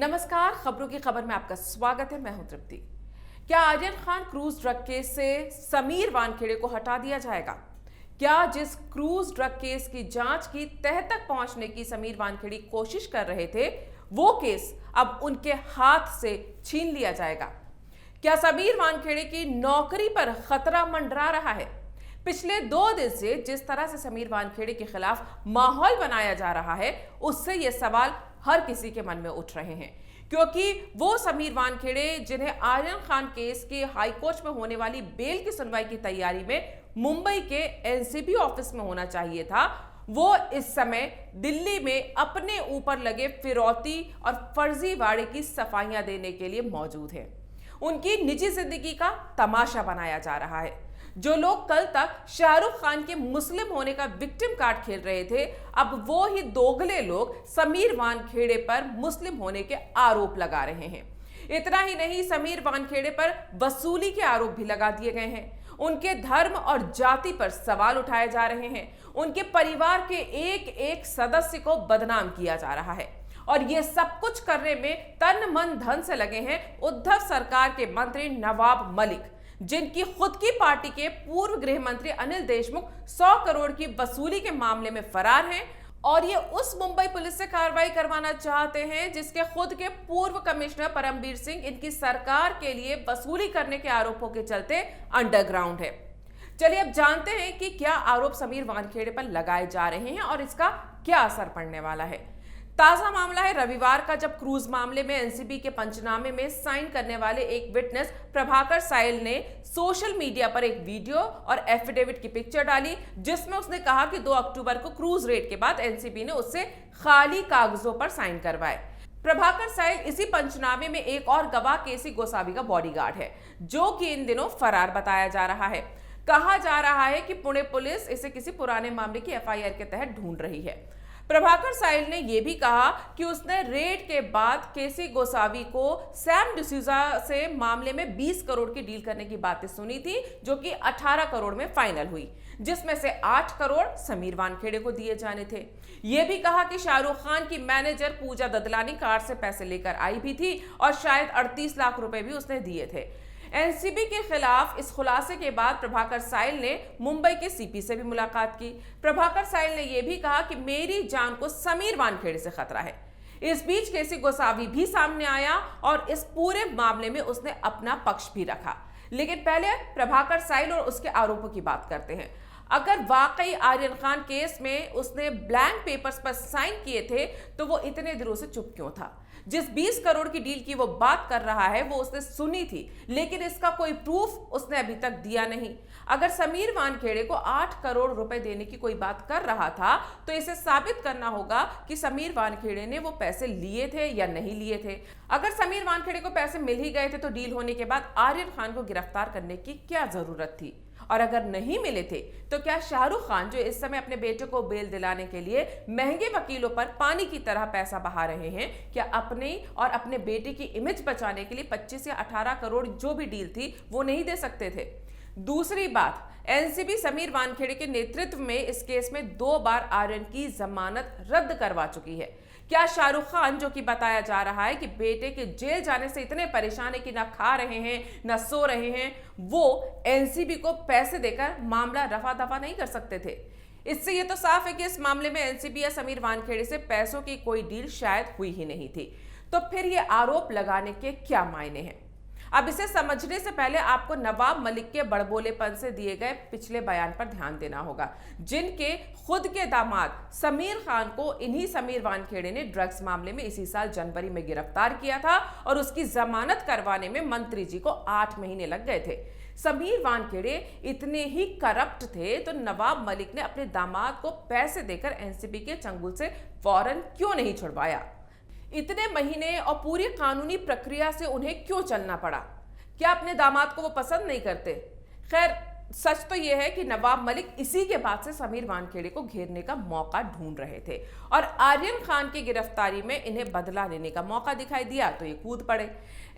नमस्कार, खबरों की खबर में आपका स्वागत है। मैं हूं तृप्ति। क्या Aryan Khan cruise drug case से समीर वानखेड़े को हटा दिया जाएगा? क्या जिस क्रूज ड्रग केस की जांच की तह तक पहुंचने की समीर वानखेड़े कोशिश कर रहे थे, वो केस अब उनके हाथ से छीन लिया जाएगा? क्या समीर वानखेड़े की नौकरी पर खतरा मंडरा रहा है? पिछले 2 दिन से जिस तरह से समीर वानखेड़े के खिलाफ माहौल बनाया जा रहा है, उससे ये सवाल हर किसी के मन में उठ रहे हैं, क्योंकि वो समीर वानखेड़े जिन्हें आर्यन खान केस के हाईकोर्ट में होने वाली बेल की सुनवाई की तैयारी में मुंबई के एनसीबी ऑफिस में होना चाहिए था, वो इस समय दिल्ली में अपने ऊपर लगे फिरौती और फर्जीवाड़े की सफाइयां देने के लिए मौजूद है। उनकी निजी जिंदगी का तमाशा बनाया जा रहा है। जो लोग कल तक शाहरुख खान के मुस्लिम होने का विक्टिम कार्ड खेल रहे थे, अब वो ही दोगले लोग समीर वानखेड़े पर मुस्लिम होने के आरोप लगा रहे हैं। इतना ही नहीं, समीर वानखेड़े पर वसूली के आरोप भी लगा दिए गए हैं। उनके धर्म और जाति पर सवाल उठाए जा रहे हैं। उनके परिवार के एक एक सदस्य को बदनाम किया जा रहा है। और ये सब कुछ करने में तन मन धन से लगे हैं उद्धव सरकार के मंत्री नवाब मलिक, जिनकी खुद की पार्टी के पूर्व गृह मंत्री अनिल देशमुख 100 करोड़ की वसूली के मामले में फरार हैं। और ये उस मुंबई पुलिस से कार्रवाई करवाना चाहते हैं जिसके खुद के पूर्व कमिश्नर परमबीर सिंह इनकी सरकार के लिए वसूली करने के आरोपों के चलते अंडरग्राउंड है। चलिए अब जानते हैं कि क्या आरोप समीर वानखेड़े पर लगाए जा रहे हैं और इसका क्या असर पड़ने वाला है। ताजा मामला है रविवार का, जब क्रूज मामले में एनसीबी के पंचनामे में साइन करने वाले एक विटनेस प्रभाकर साइल ने सोशल मीडिया पर एक वीडियो और एफिडेविट की पिक्चर डाली, जिसमें उसने कहा कि 2 अक्टूबर को क्रूज रेड के बाद एनसीबी ने उससे खाली कागजों पर साइन करवाए। प्रभाकर साइल इसी पंचनामे में एक और गवाह केसी गोसावी का बॉडीगार्ड है, जो कि इन दिनों फरार बताया जा रहा है। कहा जा रहा है कि पुणे पुलिस इसे किसी पुराने मामले की एफआईआर के तहत ढूंढ रही है। प्रभाकर साइल ने यह भी कहा कि उसने रेड के बाद केसी गोसावी को सैम डिसूजा से मामले में 20 करोड़ की डील करने की बातें सुनी थी, जो कि 18 करोड़ में फाइनल हुई, जिसमें से 8 करोड़ समीर वानखेड़े को दिए जाने थे। यह भी कहा कि शाहरुख खान की मैनेजर पूजा ददलानी कार से पैसे लेकर आई भी थी और शायद 38 लाख रुपए भी उसने दिए थे। एनसीबी के खिलाफ इस खुलासे के बाद प्रभाकर साइल ने मुंबई के सीपी से भी मुलाकात की। प्रभाकर साइल ने यह भी कहा कि मेरी जान को समीर वानखेड़े से खतरा है। इस बीच केसी गोसावी भी सामने आया और इस पूरे मामले में उसने अपना पक्ष भी रखा। लेकिन पहले प्रभाकर साइल और उसके आरोपों की बात करते हैं। अगर वाकई आर्यन खान केस में उसने ब्लैंक पेपर्स पर साइन किए थे, तो वो इतने दिनों से चुप क्यों था? जिस 20 करोड़ की डील की वो बात कर रहा है, वो उसने सुनी थी, लेकिन इसका कोई प्रूफ उसने अभी तक दिया नहीं। अगर समीर वानखेड़े को 8 करोड़ रुपए देने की कोई बात कर रहा था, तो इसे साबित करना होगा कि समीर वानखेड़े ने वो पैसे लिए थे या नहीं लिए थे। अगर समीर वानखेड़े को पैसे मिल ही गए थे, तो डील होने के बाद आर्यन खान को गिरफ्तार करने की क्या जरूरत थी? और अगर नहीं मिले थे, तो क्या शाहरुख खान, जो इस समय अपने बेटे को बेल दिलाने के लिए महंगे वकीलों पर पानी की तरह पैसा बहा रहे हैं, क्या अपने और अपने बेटे की इमेज बचाने के लिए 25 या 18 करोड़ जो भी डील थी वो नहीं दे सकते थे? दूसरी बात, एनसीबी समीर वानखेड़े के नेतृत्व में इस केस में 2 बार आर्यन की जमानत रद्द करवा चुकी है। क्या शाहरुख खान, जो कि बताया जा रहा है कि बेटे के जेल जाने से इतने परेशान है कि ना खा रहे हैं ना सो रहे हैं, वो एनसीबी को पैसे देकर मामला रफा दफा नहीं कर सकते थे? इससे ये तो साफ है कि इस मामले में एनसीबी या समीर वानखेड़े से पैसों की कोई डील शायद हुई ही नहीं थी। तो फिर ये आरोप लगाने के क्या मायने हैं? अब इसे समझने से पहले आपको नवाब मलिक के बड़बोलेपन से दिए गए पिछले बयान पर ध्यान देना होगा, जिनके खुद के दामाद समीर खान को इन्हीं समीर वानखेड़े ने ड्रग्स मामले में इसी साल जनवरी में गिरफ्तार किया था और उसकी जमानत करवाने में मंत्री जी को 8 महीने लग गए थे। समीर वानखेड़े इतने ही करप्ट थे, तो नवाब मलिक ने अपने दामाद को पैसे देकर एनसीबी के चंगुल से फौरन क्यों नहीं छुड़वाया? इतने महीने और पूरी कानूनी प्रक्रिया से उन्हें क्यों चलना पड़ा? क्या अपने दामाद को वो पसंद नहीं करते? खैर, सच तो यह है कि नवाब मलिक इसी के बाद से समीर वानखेड़े को घेरने का मौका ढूंढ रहे थे और आर्यन खान की गिरफ्तारी में इन्हें बदला लेने का मौका दिखाई दिया तो ये कूद पड़े।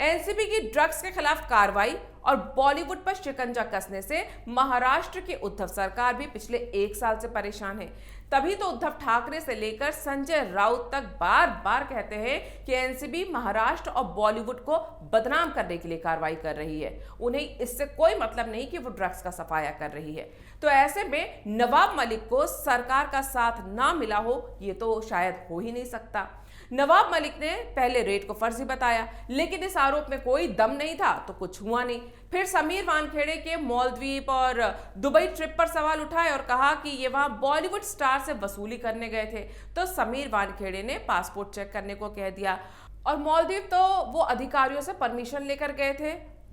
एनसीबी की ड्रग्स के खिलाफ कार्रवाई और बॉलीवुड पर शिकंजा कसने से महाराष्ट्र की उद्धव सरकार भी पिछले 1 साल से परेशान है। तभी तो उद्धव ठाकरे से लेकर संजय राउत तक बार बार कहते हैं कि एनसीबी महाराष्ट्र और बॉलीवुड को बदनाम करने के लिए कार्रवाई कर रही है। उन्हें इससे कोई मतलब नहीं कि वो ड्रग्स का सफाया कर रही है। तो ऐसे में नवाब मलिक को सरकार का साथ ना मिला हो, ये तो शायद हो ही नहीं सकता। नवाब मलिक ने पहले रेड को फर्जी बताया, लेकिन इस आरोप में कोई दम नहीं था तो कुछ हुआ नहीं। फिर समीर वानखेड़े के मालदीव और दुबई ट्रिप पर सवाल उठाए और कहा कि ये वहां बॉलीवुड स्टार से वसूली करने गए थे। तो समीर वानखेड़े ने पासपोर्ट चेक करने को कह दिया और मालदीव तो वो अधिकारियों से परमिशन लेकर गए थे,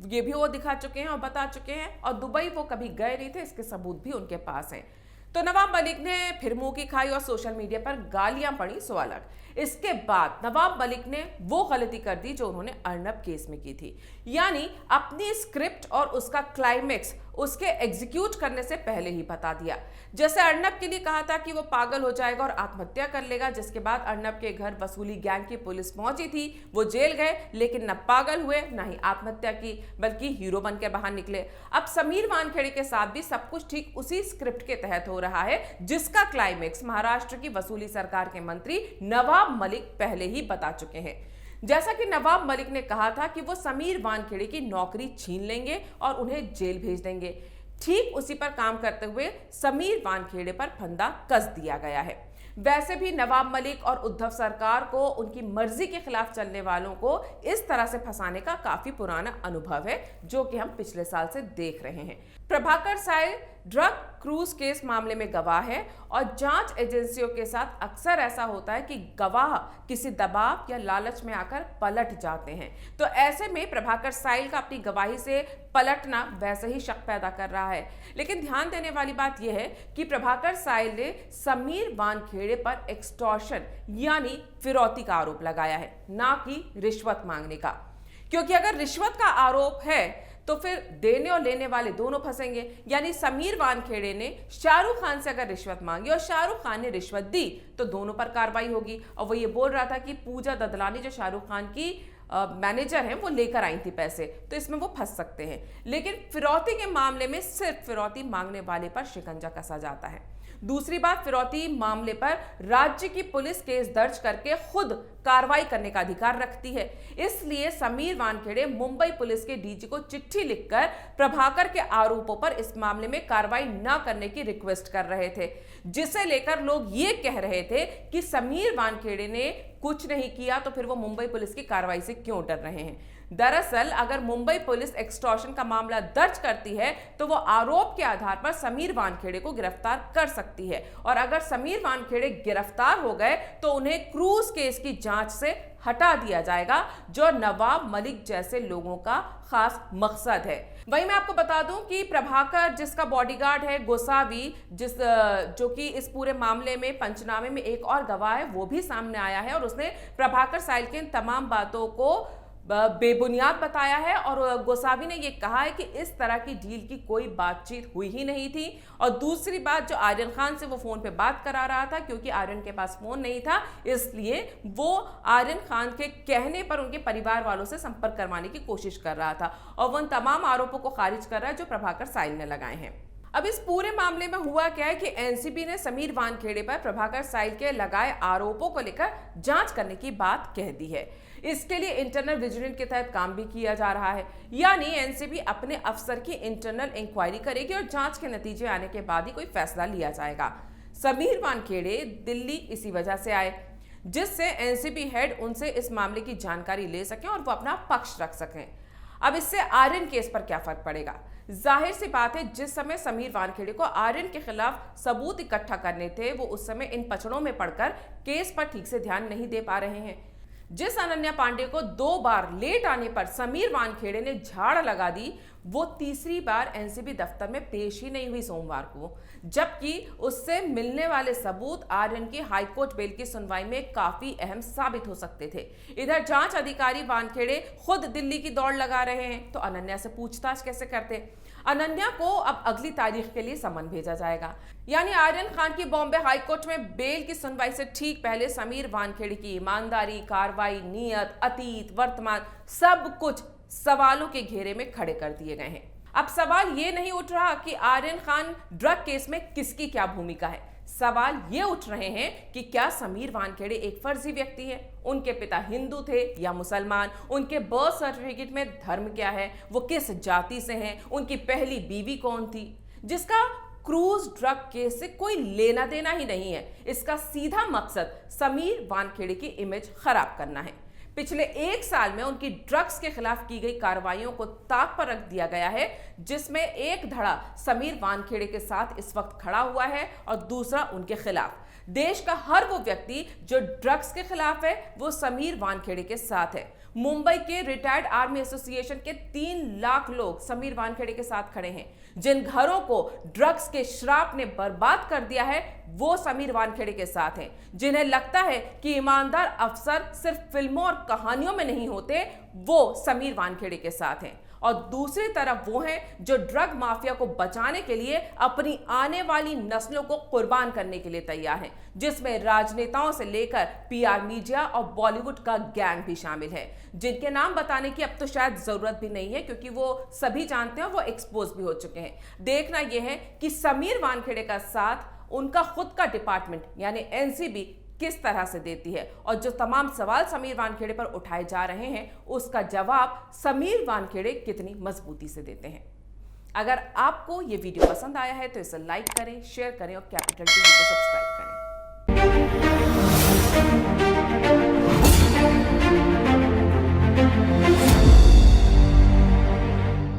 ये भी वो दिखा चुके हैं और बता चुके हैं, और दुबई वो कभी गए नहीं थे, इसके सबूत भी उनके पास हैं। तो नवाब मलिक ने फिर मुंह की खाई और सोशल मीडिया पर गालियां पड़ी, सो अलग। इसके बाद नवाब मलिक ने वो गलती कर दी जो उन्होंने अर्नब केस में की थी, यानी अपनी स्क्रिप्ट और उसका क्लाइमेक्स उसके एग्जीक्यूट करने से पहले ही बता दिया। जैसे अर्नब के लिए कहा था कि वो पागल हो जाएगा और आत्महत्या कर लेगा, जिसके बाद अर्नब के घर वसूली गैंग की पुलिस पहुंची थी, वो जेल गए, लेकिन न पागल हुए न ही आत्महत्या की, बल्कि हीरो बन के बाहर निकले। अब समीर वानखेड़े के साथ भी सब कुछ ठीक उसी स्क्रिप्ट के तहत हो रहा है, जिसका क्लाइमेक्स महाराष्ट्र की वसूली सरकार के मंत्री नवाब मलिक पहले ही बता चुके हैं। जैसा कि नवाब मलिक ने कहा था कि वो समीर वानखेड़े की नौकरी छीन लेंगे और उन्हें जेल भेज देंगे, ठीक उसी पर काम करते हुए समीर वानखेड़े पर फंदा कस दिया गया है। वैसे भी नवाब मलिक और उद्धव सरकार को उनकी मर्जी के खिलाफ चलने वालों को इस तरह से फंसाने का काफी पुराना अनुभव है, जो कि हम पिछले साल से देख रहे हैं। प्रभाकर साइल ड्रग क्रूज केस मामले में गवाह है और जांच एजेंसियों के साथ अक्सर ऐसा होता है कि गवाह किसी दबाव या लालच में आकर पलट जाते हैं। तो ऐसे में प्रभाकर साइल का अपनी गवाही से पलटना वैसे ही शक पैदा कर रहा है। लेकिन ध्यान देने वाली बात यह है कि प्रभाकर साइल ने समीर वानखेड़े पर एक्सटॉर्शन यानी फिरौती का आरोप लगाया है, ना कि रिश्वत मांगने का। क्योंकि अगर रिश्वत का आरोप है तो फिर देने और लेने वाले दोनों फंसेंगे। यानी समीर वानखेड़े ने शाहरुख खान से अगर रिश्वत मांगी और शाहरुख खान ने रिश्वत दी तो दोनों पर कार्रवाई होगी। और वो ये बोल रहा था कि पूजा ददलानी जो शाहरुख खान की मैनेजर हैं, वो लेकर आई थी पैसे, तो इसमें वो फंस सकते हैं। लेकिन फिरौती के मामले में सिर्फ फिरौती मांगने वाले पर शिकंजा कसा जाता है। दूसरी बात, फिरौती मामले पर राज्य की पुलिस केस दर्ज करके खुद कार्रवाई करने का अधिकार रखती है। इसलिए समीर वानखेड़े मुंबई पुलिस के डीजी को चिट्ठी लिखकर प्रभाकर के आरोपों पर इस मामले में कार्रवाई न करने की रिक्वेस्ट कर रहे थे, जिसे लेकर लोग ये कह रहे थे कि समीर वानखेड़े ने कुछ नहीं किया तो फिर वो मुंबई पुलिस की कार्रवाई से क्यों डर रहे हैं। दरअसल अगर मुंबई पुलिस एक्सटॉर्शन का मामला दर्ज करती है तो वो आरोप के आधार पर समीर वानखेड़े को गिरफ्तार कर सकती है, और अगर समीर वानखेड़े गिरफ्तार हो गए तो उन्हें क्रूज केस की जांच से हटा दिया जाएगा, जो नवाब मलिक जैसे लोगों का खास मकसद है। वहीं मैं आपको बता दूं कि प्रभाकर जिसका बॉडीगार्ड है गोसावी, जो कि इस पूरे मामले में पंचनामे में एक और गवाह है, वो भी सामने आया है और उसने प्रभाकर साइल की इन तमाम बातों को बेबुनियाद बताया है। और गोसावी ने यह कहा है कि इस तरह की डील की कोई बातचीत हुई ही नहीं थी। और दूसरी बात, जो आर्यन खान से वो फोन पे बात करा रहा था, क्योंकि आर्यन के पास फोन नहीं था, इसलिए वो आर्यन खान के कहने पर उनके परिवार वालों से संपर्क करवाने की कोशिश कर रहा था। और वो उन तमाम आरोपों को खारिज कर रहा है जो प्रभाकर साइल ने लगाए हैं। अब इस पूरे मामले में हुआ क्या है कि एनसीबी ने समीर वानखेड़े पर प्रभाकर साइल के लगाए आरोपों को लेकर जांच करने की बात कह दी है। इसके लिए इंटरनल विजिलेंस के तहत काम भी किया जा रहा है, यानी एनसीबी अपने अफसर की इंटरनल इंक्वायरी करेगी और जांच के नतीजे आने के बाद ही कोई फैसला लिया जाएगा। समीर वानखेड़े दिल्ली इसी वजह से आए जिससे एनसीबी हेड उनसे इस मामले की जानकारी ले सकें और वो अपना पक्ष रख सकें। अब इससे आर्यन केस पर क्या फर्क पड़ेगा? जाहिर सी बात है, जिस समय समीर वानखेड़े को आर्यन के खिलाफ सबूत इकट्ठा करने थे, वो उस समय इन पचड़ों में पड़कर केस पर ठीक से ध्यान नहीं दे पा रहे हैं। जिस अनन्या पांडे को 2 बार लेट आने पर समीर वानखेड़े ने झाड़ लगा दी, वो तीसरी बार एनसीबी दफ्तर में पेश ही नहीं हुई सोमवार को, जबकि उससे मिलने वाले सबूत आर्यन की हाईकोर्ट बेल की सुनवाई में काफी अहम साबित हो सकते थे। इधर जांच अधिकारी वानखेड़े खुद दिल्ली की दौड़ लगा रहे हैं, तो अनन्या से पूछताछ कैसे करते? अनन्या को अब अगली तारीख के लिए समन भेजा जाएगा, यानी आर्यन खान की बॉम्बे हाईकोर्ट में बेल की सुनवाई से ठीक पहले समीर वानखेड़े की ईमानदारी, कार्रवाई, नियत, अतीत, वर्तमान सब कुछ सवालों के घेरे में खड़े कर दिए गए हैं। अब सवाल ये नहीं उठ रहा कि आर्यन खान ड्रग केस में किसकी क्या भूमिका है। सवाल ये उठ रहे हैं कि क्या समीर वानखेड़े एक फर्जी व्यक्ति है, उनके पिता हिंदू थे या मुसलमान, उनके बर्थ सर्टिफिकेट में धर्म क्या है, वो किस जाति से हैं, उनकी पहली बीवी कौन थी। जिसका क्रूज ड्रग केस से कोई लेना देना ही नहीं है। इसका सीधा मकसद समीर वानखेड़े की इमेज खराब करना है। पिछले 1 साल में उनकी ड्रग्स के खिलाफ की गई कार्रवाइयों को ताक पर रख दिया गया है, जिसमें एक धड़ा समीर वानखेड़े के साथ इस वक्त खड़ा हुआ है और दूसरा उनके खिलाफ। देश का हर वो व्यक्ति जो ड्रग्स के खिलाफ है वो समीर वानखेड़े के साथ है। मुंबई के रिटायर्ड आर्मी एसोसिएशन के 3 लाख लोग समीर वानखेड़े के साथ खड़े हैं। जिन घरों को ड्रग्स के श्राप ने बर्बाद कर दिया है वो समीर वानखेड़े के साथ हैं। जिन्हें लगता है कि ईमानदार अफसर सिर्फ फिल्मों और कहानियों में नहीं होते, वो समीर वानखेड़े के साथ हैं। और दूसरी तरफ वो हैं जो ड्रग माफिया को बचाने के लिए अपनी आने वाली नस्लों को कुर्बान करने के लिए तैयार हैं, जिसमें राजनेताओं से लेकर पीआर मीडिया और बॉलीवुड का गैंग भी शामिल है, जिनके नाम बताने की अब तो शायद जरूरत भी नहीं है क्योंकि वो सभी जानते हैं और वो एक्सपोज भी हो चुके हैं। देखना यह है कि समीर वानखेड़े का साथ उनका खुद का डिपार्टमेंट यानी एनसीबी किस तरह से देती है, और जो तमाम सवाल समीर वानखेड़े पर उठाए जा रहे हैं उसका जवाब समीर वानखेड़े कितनी मजबूती से देते हैं। अगर आपको ये वीडियो पसंद आया है तो इसे लाइक करें, शेयर करें और कैपिटल टीवी को सब्सक्राइब करें।